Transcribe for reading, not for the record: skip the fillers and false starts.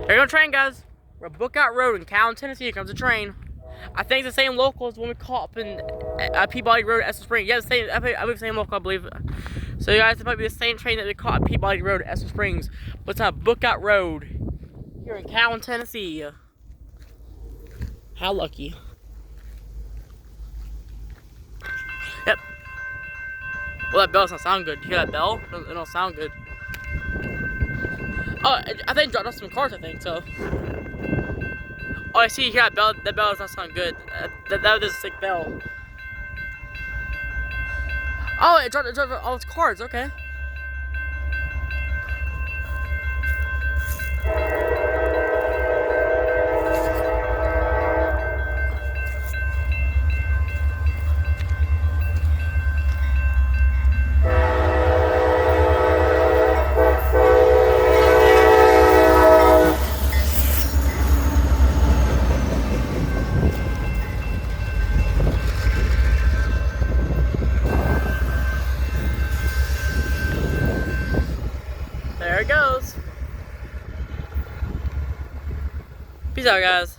There goes a train, guys. We're at Bookout Road in Cowan, Tennessee. Here comes a train. I think it's the same local as when we caught up in Peabody Road at Essex Springs. Yeah, I believe the same local, I believe. So, you guys, it might be the same train that we caught at Peabody Road at Essex Springs. But it's on Bookout Road here in Cowan, Tennessee. How lucky. Yep. Well, that bell doesn't sound good. You hear that bell? It don't sound good. Oh, I think it dropped off some cars, I think, so. Oh, I see you hear that bell. That bell does not sound good. That was a sick bell. Oh, it dropped all its cards, okay. There it goes. Peace out, guys.